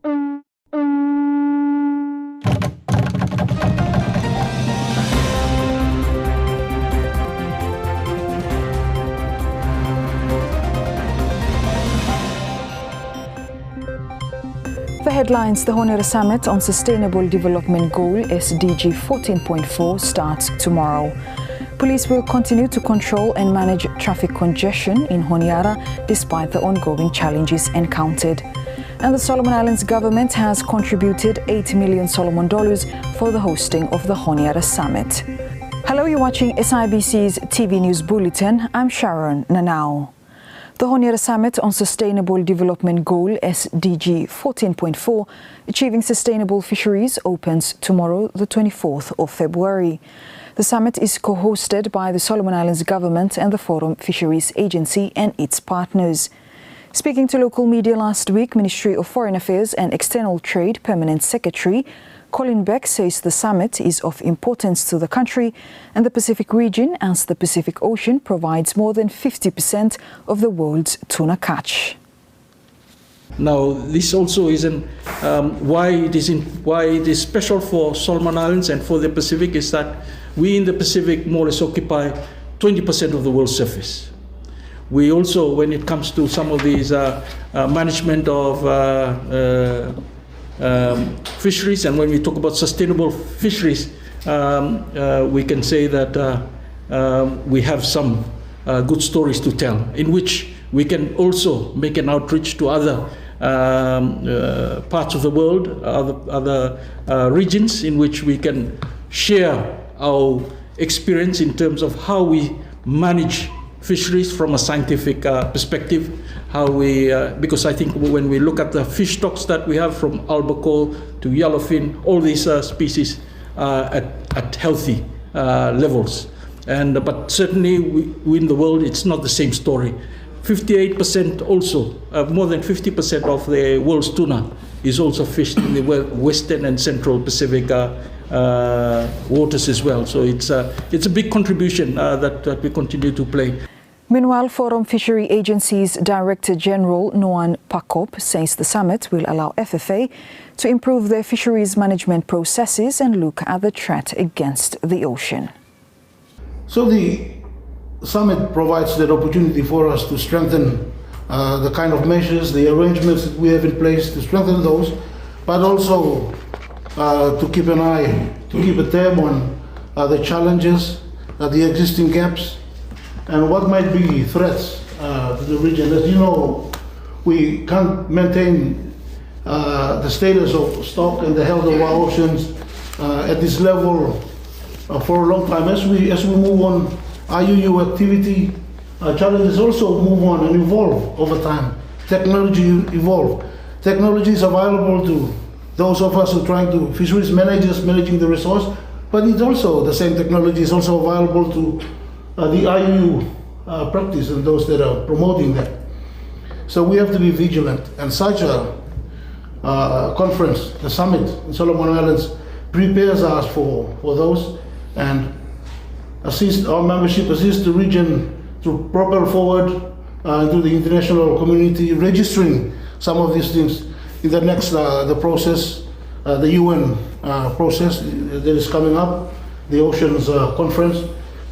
The headlines: the Honiara Summit on Sustainable Development Goal SDG 14.4 starts tomorrow. Police will continue to control and manage traffic congestion in Honiara despite the ongoing challenges encountered. And the Solomon Islands government has contributed $8 million Solomon for the hosting of the Honiara Summit. Hello, you're watching SIBC's TV News Bulletin. I'm Sharon Nanau. The Honiara Summit on Sustainable Development Goal SDG 14.4, Achieving Sustainable Fisheries, opens tomorrow, the 24th of February. The summit is co-hosted by the Solomon Islands government and the Forum Fisheries Agency and its partners. Speaking to local media last week, Ministry of Foreign Affairs and External Trade Permanent Secretary Colin Beck says the summit is of importance to the country and the Pacific region, as the Pacific Ocean provides more than 50% of the world's tuna catch. Now, this also isn't why it is special for Solomon Islands and for the Pacific is that we in the Pacific more or less occupy 20% of the world's surface. We also, when it comes to some of these management of fisheries, and when we talk about sustainable fisheries, we can say that we have some good stories to tell, in which we can also make an outreach to other parts of the world, other regions, in which we can share our experience in terms of how we manage fisheries from a scientific perspective. How we, because I think when we look at the fish stocks that we have, from albacore to yellowfin, all these species at healthy levels. But certainly we in the world, it's not the same story. 58% also, more than 50% of the world's tuna is also fished in the Western and Central Pacific waters as well. So it's a big contribution that we continue to play. Meanwhile, Forum Fishery Agency's Director General Noan Pakop says the summit will allow FFA to improve their fisheries management processes and look at the threat against the ocean. So the summit provides that opportunity for us to strengthen the kind of measures, the arrangements that we have in place, to strengthen those, but also to keep an eye, to keep a tab on the challenges, the existing gaps, and what might be threats to the region. As you know, we can't maintain the status of stock and the health of our oceans at this level for a long time. As we move on, IUU activity challenges also move on and evolve over time. Technology evolve. Technology is available to those of us who are trying to, fisheries managers managing the resource, but it's also, the same technology is also available to the IUU practice and those that are promoting that. So we have to be vigilant, and such a conference, the summit in Solomon Islands, prepares us for those and assist our membership, assist the region to propel forward to the international community, registering some of these things in the next, the process, the UN process that is coming up, the Oceans Conference,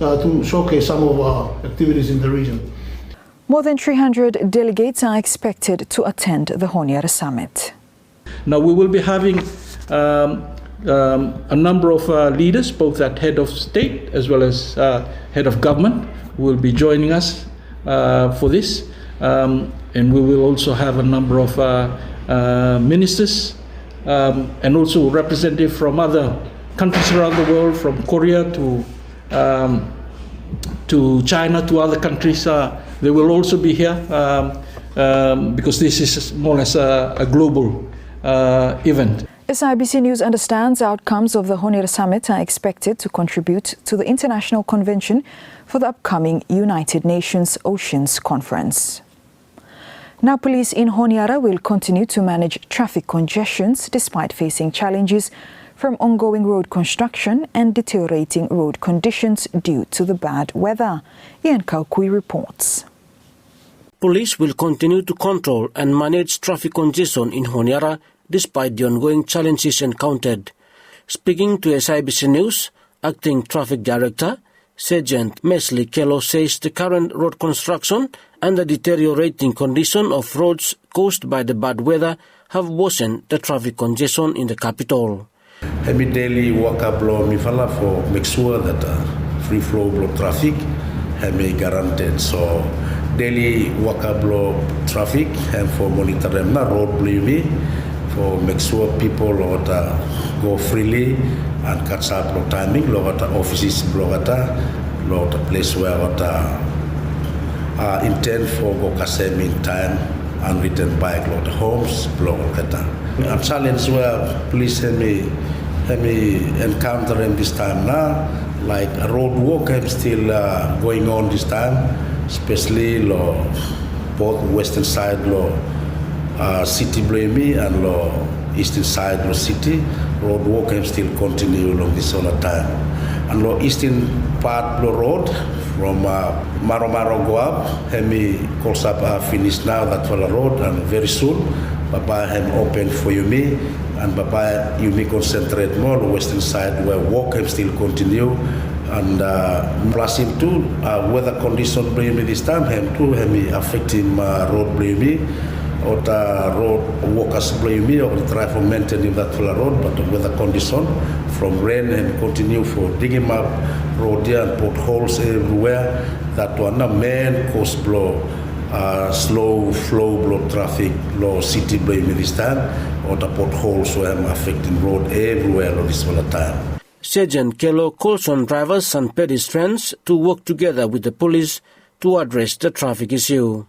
to showcase some of our activities in the region. More than 300 delegates are expected to attend the Honiara Summit. Now we will be having a number of leaders, both at head of state as well as head of government, who will be joining us for this. And we will also have a number of ministers and also representatives from other countries around the world, from Korea to China, to other countries. They will also be here because this is more or less a global event. SIBC News understands outcomes of the Honiara Summit are expected to contribute to the International Convention for the upcoming United Nations Oceans Conference. Now, police in Honiara will continue to manage traffic congestions despite facing challenges from ongoing road construction and deteriorating road conditions due to the bad weather. Ian Kaukui reports. Police will continue to control and manage traffic congestion in Honiara despite the ongoing challenges encountered. Speaking to SIBC News, Acting Traffic Director Sergeant Mesley Kello says the current road construction and the deteriorating condition of roads caused by the bad weather have worsened the traffic congestion in the capital. Every daily waka blow mi fala for make sure that free flow blow traffic have me guaranteed. So daily waka blow traffic and for monitor them na road blow me for make sure people go freely and catch up no timing lo offices blow lo place where intend for go kasem in time and return back lo homes blow a challenge where police have me encountering this time now, like a road walk I'm still going on this time, especially lo both western side lo city Blame and lo eastern side lo city road walk I'm still continue along this all the time. And lo eastern part lo road from Maro go up, hemi calls up finish now that for the road and very soon Baba hem open for me and Baba you may concentrate more on the western side where walk hem still continue and plus him too weather condition bring me this time him too hemi affecting road bring me or the road walkers bring me or try for maintaining that for the road but the weather condition from rain and continue for digging up road there and potholes everywhere that one the main cause blow slow flow blow traffic low city blame this time or the potholes where I'm affecting road everywhere on this all the time. Sergeant Kello calls on drivers and pedestrians to work together with the police to address the traffic issue.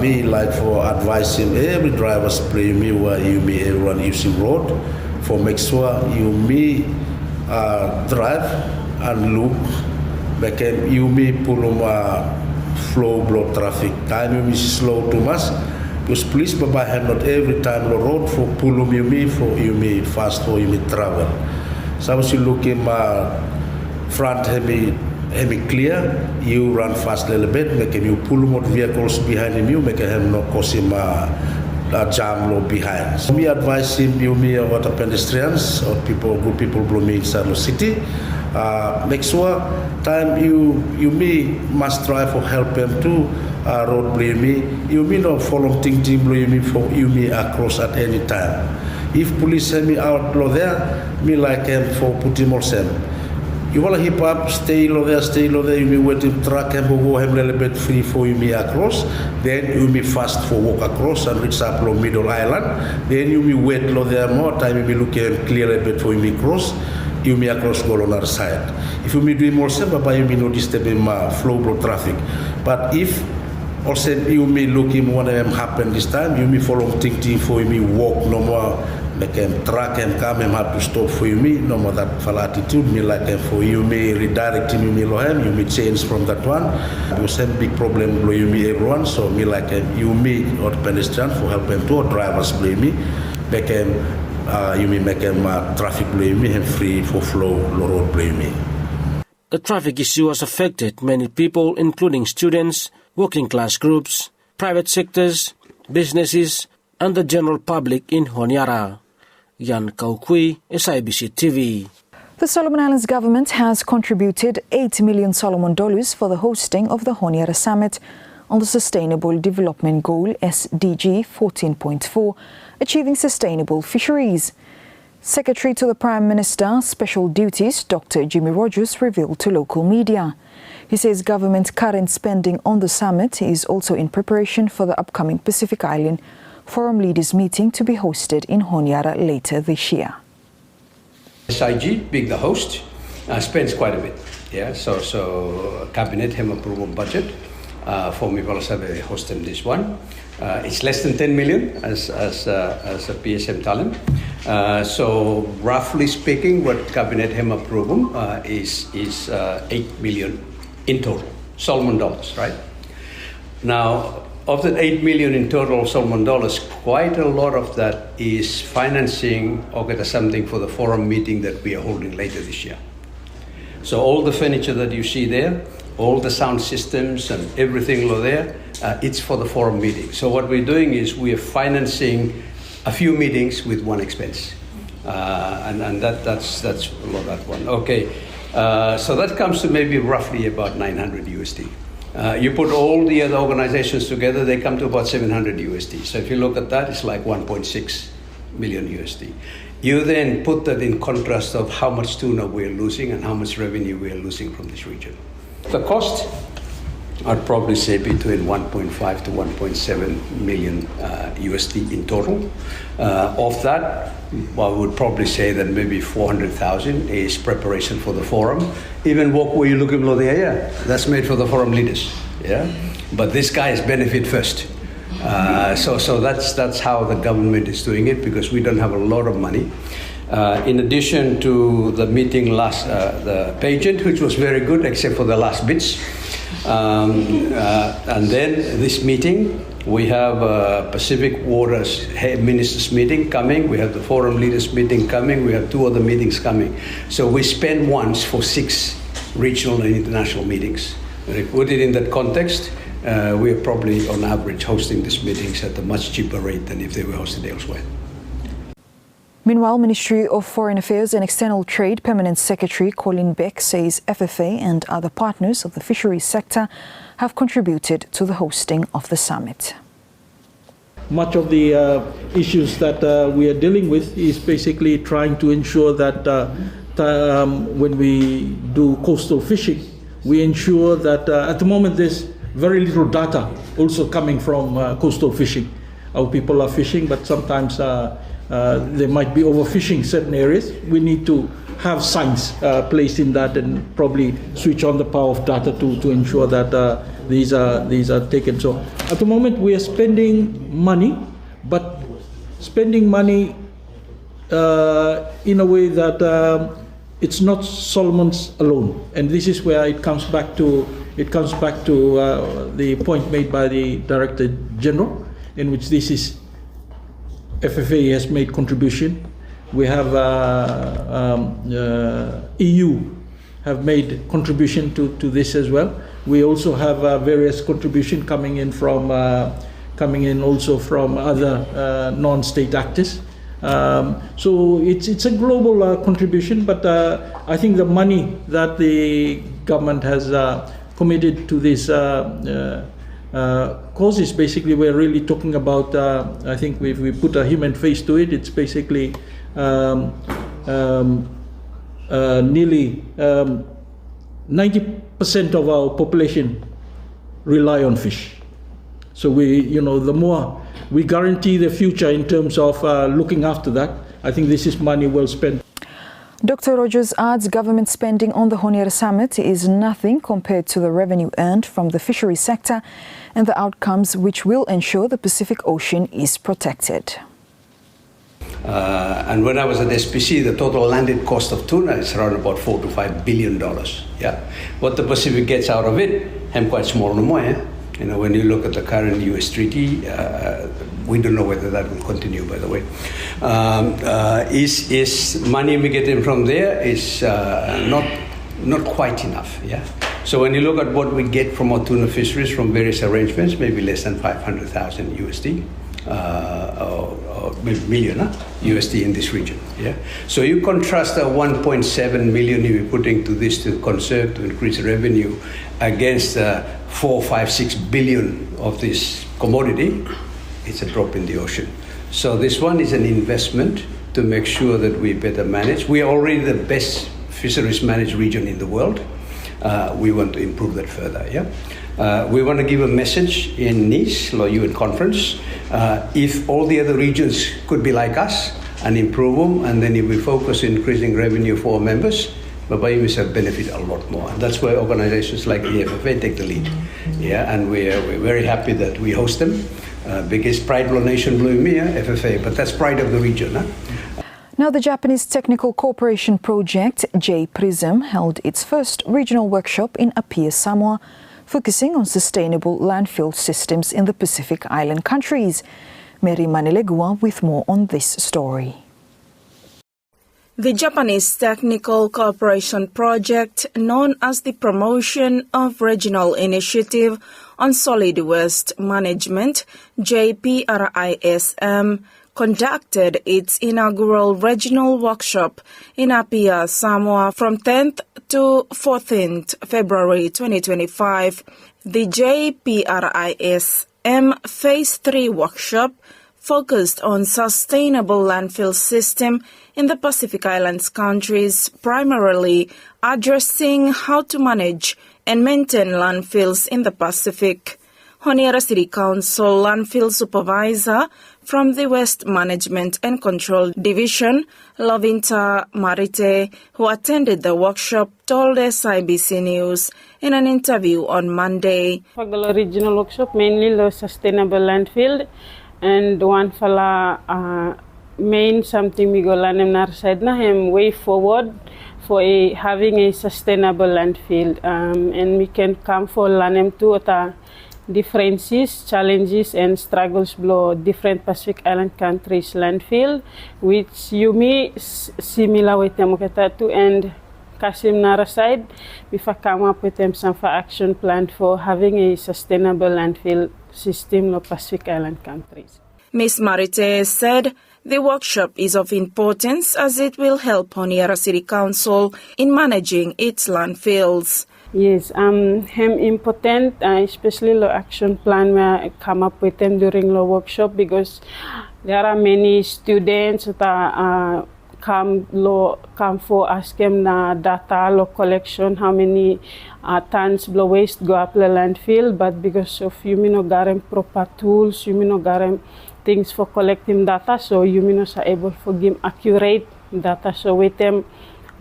Me like for advising every drivers play me where you me everyone using road for make sure you me drive and look make you me pull flow blow traffic time you slow too much because police baba have not every time the road for pull you me for you me fast for you me travel so you look in my front heavy clear you run fast a little bit make you pull more vehicles behind you make him no cause him jam low behind so me advise him you me what pedestrians or people good people blow me inside the city make sure time you me must try for help them to road blame me you me no follow thing blame me for you me across at any time if police send me out low there me like him for put him or send you wanna hip up stay low there you me waiting truck and go him a little bit free for you me across then you me fast for walk across and reach up low middle island then you me wait low there more time you me look and clear a bit for you me cross you may across go on other side. If you may do more simple, you may not disturb him flow of traffic. But if also you may look him when it happen this time, you may follow thinking for you may walk no more, make him track and come and have to stop for you may no more that fall attitude me like for you may redirect him, you may low him, you may change from that one. You same big problem blow you may everyone, so me like you may or pedestrian for help him to or drivers blame me, make him you may make them traffic blame me and free for flow road blame me. The traffic issue has affected many people, including students, working class groups, private sectors, businesses, and the general public in Honiara. Yan Kaukui, SIBC TV. The Solomon Islands government has contributed $8 million Solomon for the hosting of the Honiara Summit on the Sustainable Development Goal SDG 14.4, Achieving Sustainable Fisheries. Secretary to the Prime Minister, Special Duties, Dr. Jimmy Rogers, revealed to local media. He says government current spending on the summit is also in preparation for the upcoming Pacific Island Forum Leaders meeting to be hosted in Honiara later this year. SIG, being the host, spends quite a bit. Yeah, so cabinet have approved budget for me to host this one. It's less than 10 million as a PSM talent. So roughly speaking, what cabinet have approved is 8 million in total, Solomon dollars, right? Now, of that 8 million in total Solomon dollars, quite a lot of that is financing or get something for the forum meeting that we are holding later this year. So all the furniture that you see there, all the sound systems and everything there, it's for the forum meeting. So what we're doing is we are financing a few meetings with one expense. And that's a lot, that one. Okay, so that comes to maybe roughly about 900 USD. You put all the other organizations together, they come to about 700 USD. So if you look at that, it's like 1.6 million USD. You then put that in contrast of how much tuna we're losing and how much revenue we're losing from this region. The cost, I'd probably say between 1.5 to 1.7 million USD in total. Of that, I would probably say that maybe 400,000 is preparation for the forum. Even what were you looking below there? Yeah, that's made for the forum leaders. Yeah, but this guys benefit first. So that's how the government is doing it, because we don't have a lot of money. In addition to the meeting last, the pageant, which was very good except for the last bits. And then this meeting, we have Pacific Waters Ministers meeting coming, we have the Forum Leaders meeting coming, we have 2 other meetings coming. So we spend once for 6 regional and international meetings. And if we put it in that context, we are probably on average hosting these meetings at a much cheaper rate than if they were hosted elsewhere. Meanwhile, Ministry of Foreign Affairs and External Trade Permanent Secretary Colin Beck says FFA and other partners of the fisheries sector have contributed to the hosting of the summit. Much of the issues that we are dealing with is basically trying to ensure that when we do coastal fishing, we ensure that at the moment there's very little data also coming from coastal fishing. Our people are fishing, but sometimes they might be overfishing certain areas. We need to have science placed in that and probably switch on the power of data to ensure that these are taken. So at the moment we are spending money, but spending money in a way that it's not Solomon's alone, and this is where it comes back to the point made by the Director General, in which this is FFA has made contribution. We have EU have made contribution to this as well. We also have various contribution coming in also from other non-state actors. So it's a global contribution, but I think the money that the government has committed to this cause is basically, we're really talking about, I think if we put a human face to it, it's basically nearly 90% of our population rely on fish. So the more we guarantee the future in terms of looking after that, I think this is money well spent. Dr. Rogers adds government spending on the Honiara summit is nothing compared to the revenue earned from the fisheries sector and the outcomes which will ensure the Pacific Ocean is protected. And when I was at SPC, the total landed cost of tuna is around about $4 to $5 billion. Yeah, what the Pacific gets out of it, I'm quite small no more. Yeah? When you look at the current U.S. treaty, we don't know whether that will continue, by the way. Is money we get in from there is not quite enough. Yeah. So when you look at what we get from our tuna fisheries from various arrangements, maybe less than 500,000 USD. Or million USD in this region. Yeah. So you contrast the 1.7 million you're putting to this to conserve, to increase revenue, against 4, 5, 6 billion of this commodity. It's a drop in the ocean. So this one is an investment to make sure that we better manage. We are already the best fisheries managed region in the world. We want to improve that further. Yeah. We want to give a message in Nice, UN conference. If all the other regions could be like us and improve them, and then if we focus on increasing revenue for our members, Babayi will benefit a lot more. And that's where organizations like the FFA take the lead. Yeah, and we're very happy that we host them. Biggest pride of the nation, FFA, but that's pride of the region. Now, the Japanese Technical Cooperation Project, J-PRISM, held its first regional workshop in Apia, Samoa, focusing on sustainable landfill systems in the Pacific Island countries. Mary Manilegua with more on this story. The Japanese Technical Cooperation Project, known as the Promotion of Regional Initiative on Solid Waste Management, JPRISM, conducted its inaugural regional workshop in Apia, Samoa from 10th to 14th February 2025. The JPRISM Phase 3 workshop focused on sustainable landfill system in the Pacific Islands countries, primarily addressing how to manage and maintain landfills in the Pacific. Honiara City Council landfill supervisor from the Waste Management and Control Division, Lovinta Marite, who attended the workshop, told SIBC News in an interview on Monday. For the regional workshop, mainly the sustainable landfill, and one fala main something we go learn on side na him way forward for having a sustainable landfill, and we can come for learn to differences, challenges and struggles below different Pacific Island countries landfill, which you may similar with them too, and Kasim Nara side, we come up with them some action plan for having a sustainable landfill system of Pacific Island countries. Ms. Marite said the workshop is of importance as it will help Honiara City Council in managing its landfills. Yes, important, especially the action plan where I come up with them during the workshop, because there are many students that come for ask them the data, collection, how many tons of waste go up the landfill, but because of garem proper tools, garem things for collecting data, so are able to give accurate data. So with them,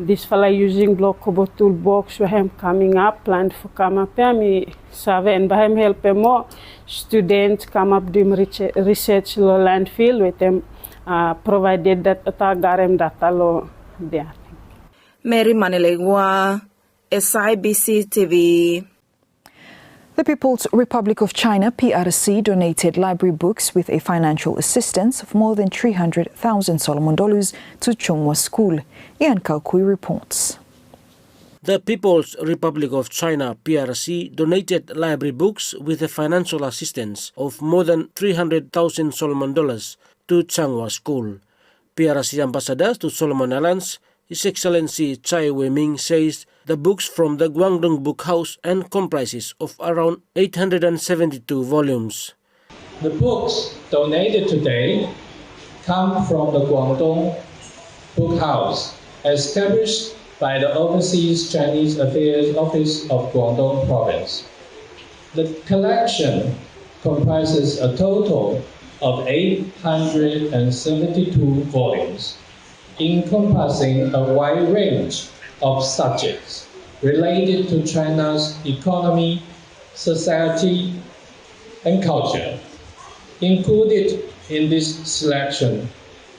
this fella using blockable toolbox for him coming up, planned for come up here, me serve and by him help more students come up doing research lo landfill with them provided that garem data lo there. Mary Manilegwa, SIBC TV. The People's Republic of China, PRC, donated library books with a financial assistance of more than 300,000 Solomon dollars to Chung School. Ian Kaukui reports. The People's Republic of China, PRC, donated library books with a financial assistance of more than 300,000 Solomon dollars to Chung School. PRC Ambassador to Solomon Islands, His Excellency Chai Wei-ming, says the books from the Guangdong Book House and comprises of around 872 volumes. The books donated today come from the Guangdong Book House, established by the Overseas Chinese Affairs Office of Guangdong Province. The collection comprises a total of 872 volumes, encompassing a wide range of subjects related to China's economy, society, and culture. Included in this selection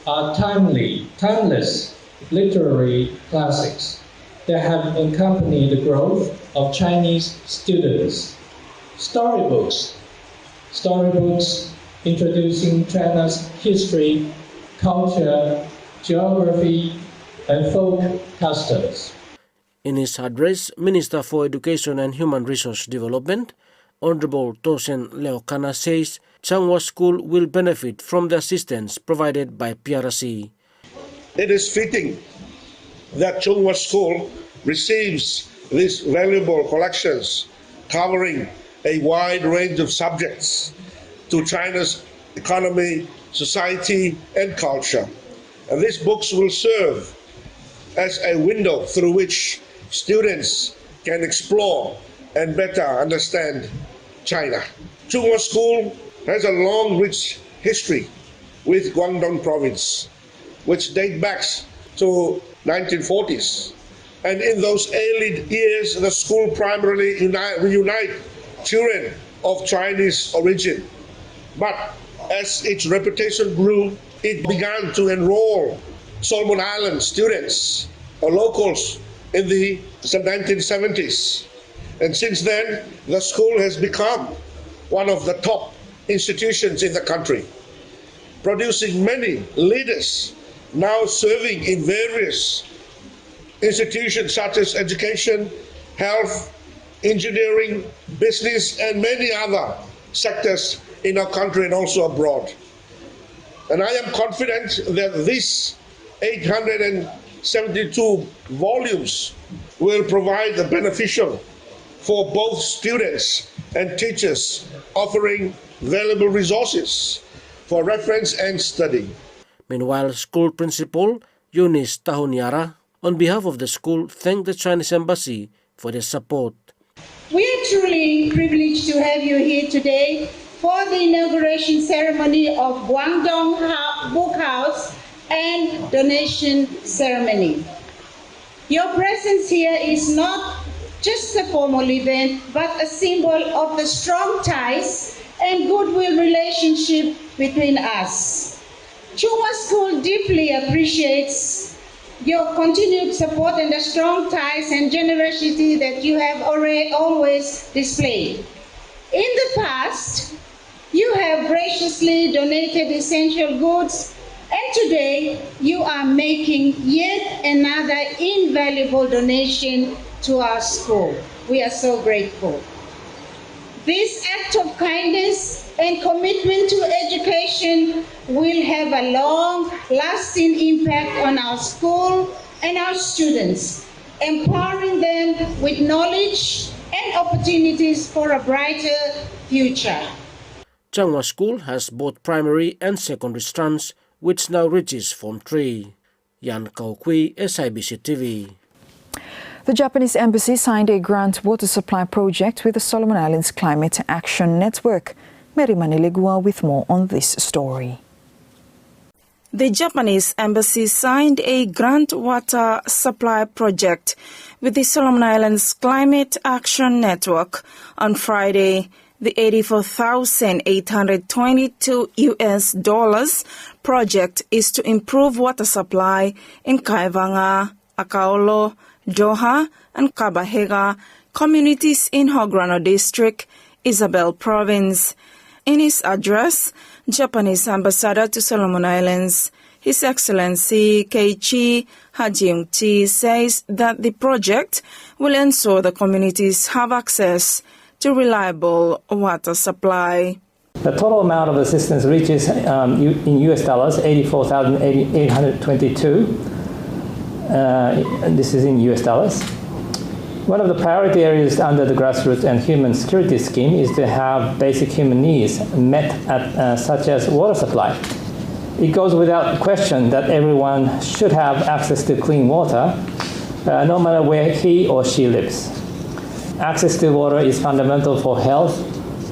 are timeless literary classics that have accompanied the growth of Chinese students. Storybooks introducing China's history, culture, geography, and folk customs. In his address, Minister for Education and Human Resource Development, Honorable Tosen Leokana, says Chung School will benefit from the assistance provided by PRC. It is fitting that Chung School receives these valuable collections covering a wide range of subjects to China's economy, society, and culture. And these books will serve as a window through which students can explore and better understand China. Chung School has a long, rich history with Guangdong Province, which dates back to 1940s. And in those early years, the school primarily reunite children of Chinese origin. But as its reputation grew, it began to enroll Solomon Island students or locals in the 1970s. And since then, the school has become one of the top institutions in the country, producing many leaders now serving in various institutions such as education, health, engineering, business, and many other sectors in our country and also abroad. And I am confident that these 872 volumes will provide the beneficial for both students and teachers, offering valuable resources for reference and study. Meanwhile, school principal Eunice Honiara, on behalf of the school, thanked the Chinese embassy for their support. We are truly privileged to have you here today for the inauguration ceremony of Guangdong Book House and donation ceremony. Your presence here is not just a formal event, but a symbol of the strong ties and goodwill relationship between us. Chung School deeply appreciates your continued support and the strong ties and generosity that you have always displayed. In the past, you have graciously donated essential goods, and today you are making yet another invaluable donation to our school. We are so grateful. This act of kindness and commitment to education will have a long-lasting impact on our school and our students, empowering them with knowledge and opportunities for a brighter future. Chung School has both primary and secondary strands, which now reaches Form 3. Yan Kaukui, SIBC TV. The Japanese embassy signed a grant water supply project with the Solomon Islands Climate Action Network. Mary Manilegua with more on this story. The Japanese embassy signed a grant water supply project with the Solomon Islands Climate Action Network on Friday. The $84,822 project is to improve water supply in Kaivanga, Akaolo, Doha, and Kabahega communities in Hograno District, Isabel Province. In his address, Japanese Ambassador to Solomon Islands, His Excellency Keiichi Hajiung-chi says that the project will ensure the communities have access to reliable water supply. The total amount of assistance reaches in US dollars $84,822. This is in US dollars. One of the priority areas under the grassroots and human security scheme is to have basic human needs met, such as water supply. It goes without question that everyone should have access to clean water, no matter where he or she lives. Access to water is fundamental for health,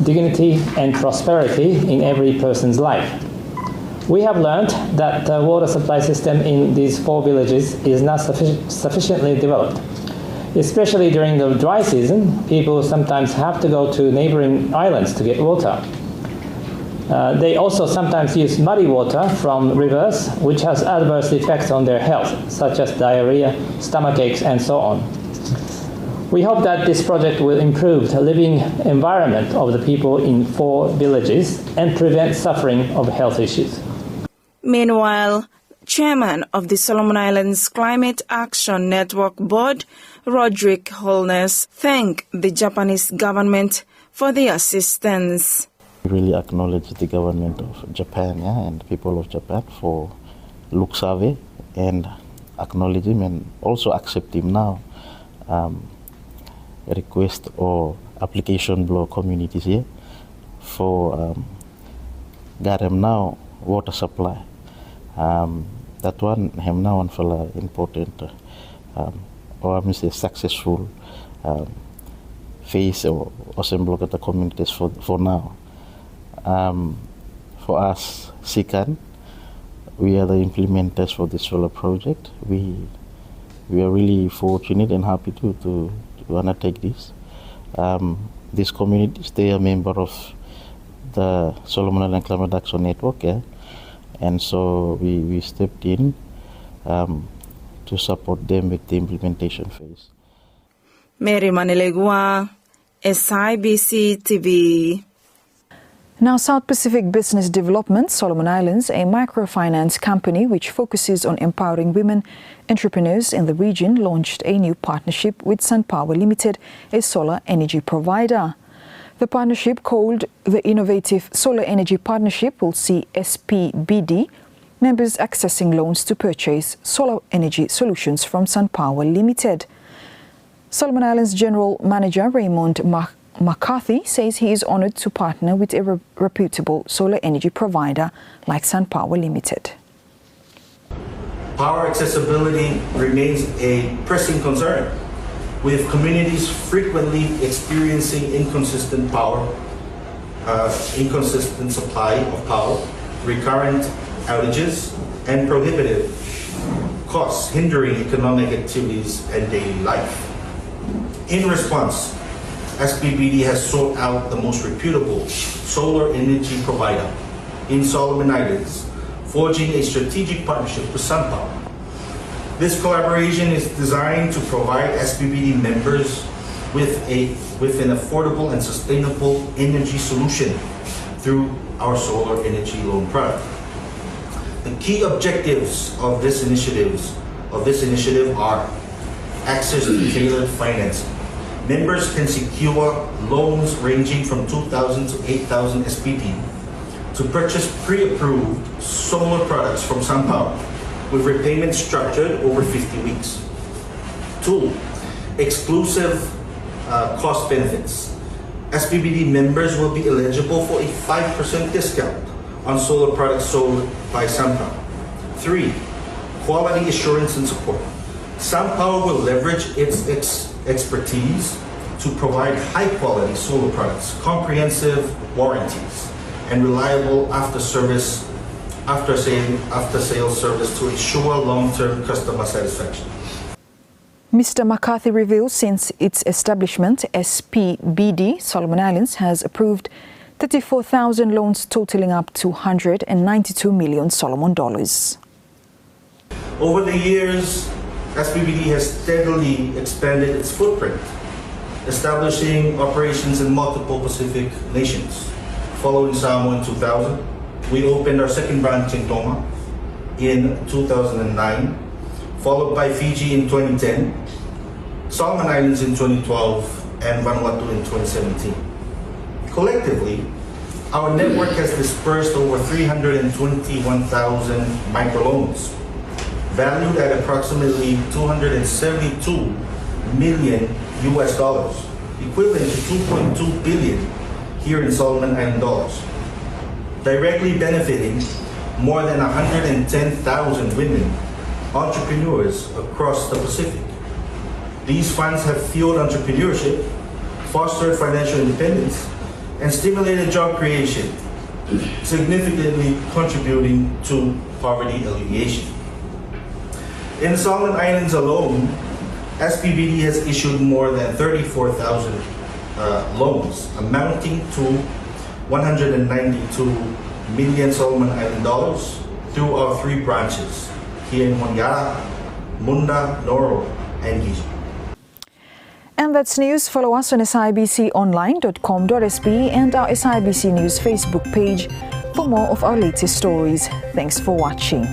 dignity, and prosperity in every person's life. We have learned that the water supply system in these 4 villages is not sufficiently developed. Especially during the dry season, people sometimes have to go to neighboring islands to get water. They also sometimes use muddy water from rivers, which has adverse effects on their health, such as diarrhea, stomach aches, and so on. We hope that this project will improve the living environment of the people in 4 villages and prevent suffering of health issues. Meanwhile, Chairman of the Solomon Islands Climate Action Network Board, Roderick Holness, thanked the Japanese government for the assistance. We really acknowledge the government of Japan and the people of Japan for look survey and acknowledge him and also accept him now. A request or application block communities here for got him now water supply. That one him now one for important or I say successful phase or assembly of the communities for now. For us, SICAN, we are the implementers for this solar project. We are really fortunate and happy to undertake this. These communities, they are member of the Solomon Island Climate Action Network, and so we stepped in to support them with the implementation phase. Mary Manilegua, SIBC TV. Now, South Pacific Business Development Solomon Islands, a microfinance company which focuses on empowering women entrepreneurs in the region, launched a new partnership with SunPower Limited, a solar energy provider. The partnership, called the Innovative Solar Energy Partnership, will see SPBD members accessing loans to purchase solar energy solutions from SunPower Limited. Solomon Islands General Manager Raymond McCarthy says he is honoured to partner with a reputable solar energy provider like SunPower Limited. Power accessibility remains a pressing concern, with communities frequently experiencing inconsistent supply of power, recurrent outages, and prohibitive costs hindering economic activities and daily life. In response, SPBD has sought out the most reputable solar energy provider in Solomon Islands, forging a strategic partnership with SunPower. This collaboration is designed to provide SPBD members with an affordable and sustainable energy solution through our solar energy loan product. The key objectives of this initiative are access to tailored financing. Members can secure loans ranging from 2,000 to 8,000 SPP to purchase pre-approved solar products from SunPower, with repayment structured over 50 weeks. 2, exclusive cost benefits. SPBD members will be eligible for a 5% discount on solar products sold by SunPower. 3, quality assurance and support. SunPower will leverage its expertise to provide high-quality solar products, comprehensive warranties, and reliable after-sales service to ensure long-term customer satisfaction. Mr. McCarthy reveals since its establishment, SPBD Solomon Islands has approved 34,000 loans totaling up to $192 million Solomon dollars. Over the years, SPBD has steadily expanded its footprint, establishing operations in multiple Pacific nations. Following Samoa in 2000, we opened our second branch in Tonga in 2009, followed by Fiji in 2010, Solomon Islands in 2012, and Vanuatu in 2017. Collectively, our network has dispersed over 321,000 microloans, valued at approximately $272 million US dollars, equivalent to 2.2 billion here in Solomon Island dollars, directly benefiting more than 110,000 women entrepreneurs across the Pacific. These funds have fueled entrepreneurship, fostered financial independence, and stimulated job creation, significantly contributing to poverty alleviation. In the Solomon Islands alone, SPBD has issued more than 34,000 loans, amounting to 192 million Solomon Island dollars through our 3 branches here in Honiara, Munda, Noro, and Giji. And that's news. Follow us on sibconline.com.sb and our SIBC News Facebook page for more of our latest stories. Thanks for watching.